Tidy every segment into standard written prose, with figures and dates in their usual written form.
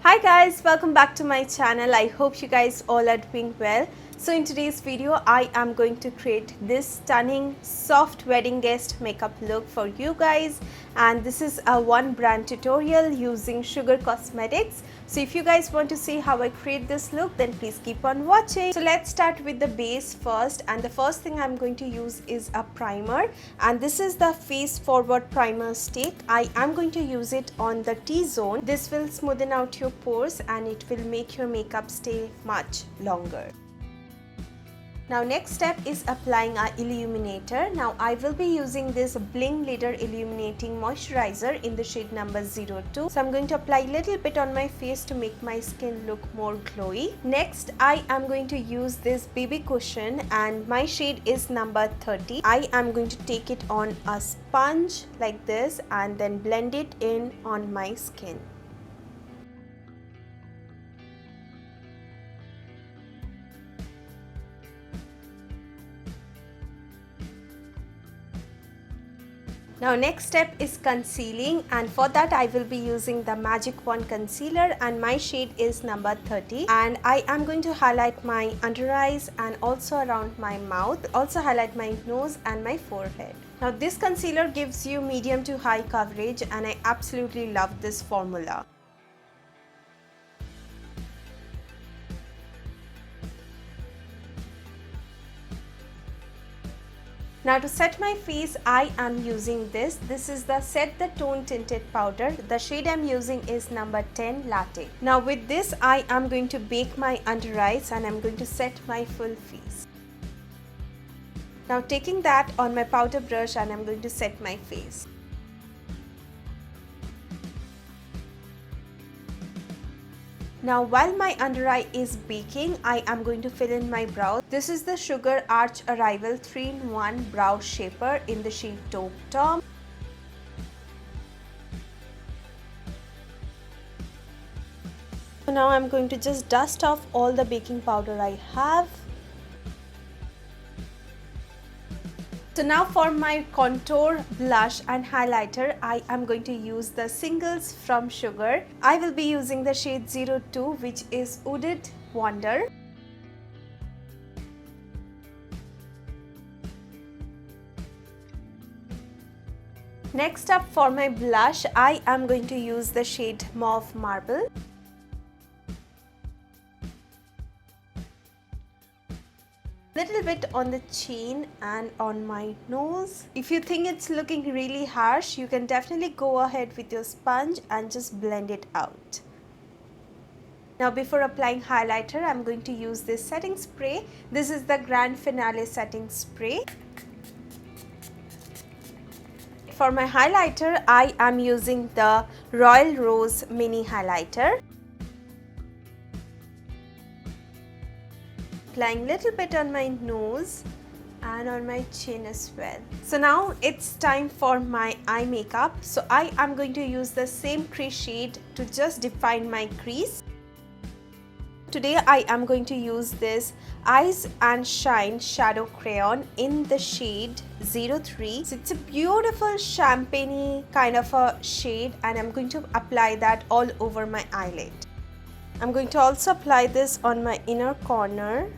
Hi guys, welcome back to my channel. I hope you guys all are doing well. So in today's video, I am going to create this stunning soft wedding guest makeup look for you guys, and this is a one brand tutorial using Sugar Cosmetics. So if you guys want to see how I create this look, then please keep on watching. So let's start with the base first, and the first thing I'm going to use is a primer, and this is the face forward primer stick. I am going to use it on the T-zone. This will smoothen out your pores and it will make your makeup stay much longer. Now next step is applying our illuminator. Now I will be using this Bling Leader Illuminating Moisturizer in the shade number 02. So I'm going to apply a little bit on my face to make my skin look more glowy. Next I am going to use this BB cushion and my shade is number 30. I am going to take it on a sponge like this and then blend it in on my skin. Now next step is concealing, and for that I will be using the Magic Wand concealer and my shade is number 30, and I am going to highlight my under eyes and also around my mouth, also highlight my nose and my forehead. Now this concealer gives you medium to high coverage and I absolutely love this formula. Now to set my face, I am using this. This is the Set the Tone Tinted Powder. The shade I am using is number 10 Latte. Now with this, I am going to bake my under eyes and I am going to set my full face. Now taking that on my powder brush and I am going to set my face. Now while my under eye is baking, I am going to fill in my brows. This is the Sugar Arch Arrival 3-in-1 Brow Shaper in the shade Taupe Tom. So now I'm going to just dust off all the baking powder I have. So now for my contour, blush and highlighter, I am going to use the Singles from Sugar. I will be using the shade 02, which is Wooded Wonder. Next up for my blush, I am going to use the shade Mauve Marble. Little bit on the chin and on my nose. If you think it's looking really harsh, you can definitely go ahead with your sponge and just blend it out. Now before applying highlighter, I'm going to use this setting spray. This is the Grand Finale setting spray. For my highlighter, I am using the Royal Rose mini highlighter. Applying little bit on my nose and on my chin as well. So now it's time for my eye makeup. So I am going to use the same crease shade to just define my crease. Today I am going to use this Eyes and Shine Shadow Crayon in the shade 03. So it's a beautiful champagne-y kind of a shade and I'm going to apply that all over my eyelid. I'm going to also apply this on my inner corner.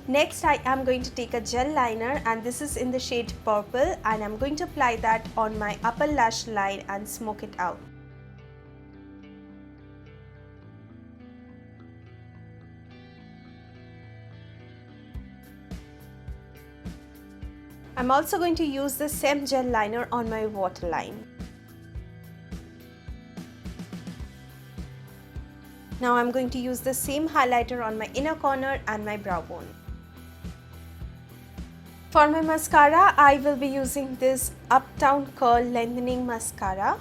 Next I am going to take a gel liner and this is in the shade Purple and I'm going to apply that on my upper lash line and smoke it out. I'm also going to use the same gel liner on my waterline. Now I'm going to use the same highlighter on my inner corner and my brow bone. For my mascara, I will be using this Uptown Curl Lengthening Mascara.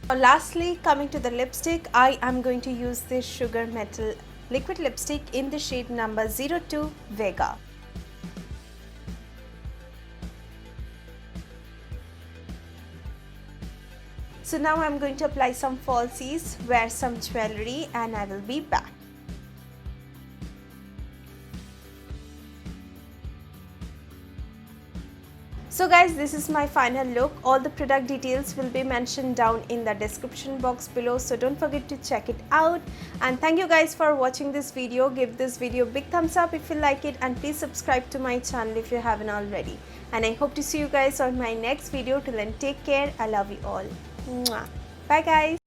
Lastly, coming to the lipstick, I am going to use this Sugar Metal liquid lipstick in the shade number 02 Vega. So now I'm going to apply some falsies, wear some jewelry and I will be back. So So guys, this is my final look. All the product details will be mentioned down in the description box below, so don't forget to check it out. And thank you guys for watching this video. Give this video a big thumbs up if you like it, and please subscribe to my channel if you haven't already. And I hope to see you guys on my next video. Till then, take care. I love you all. Mwah. Bye guys.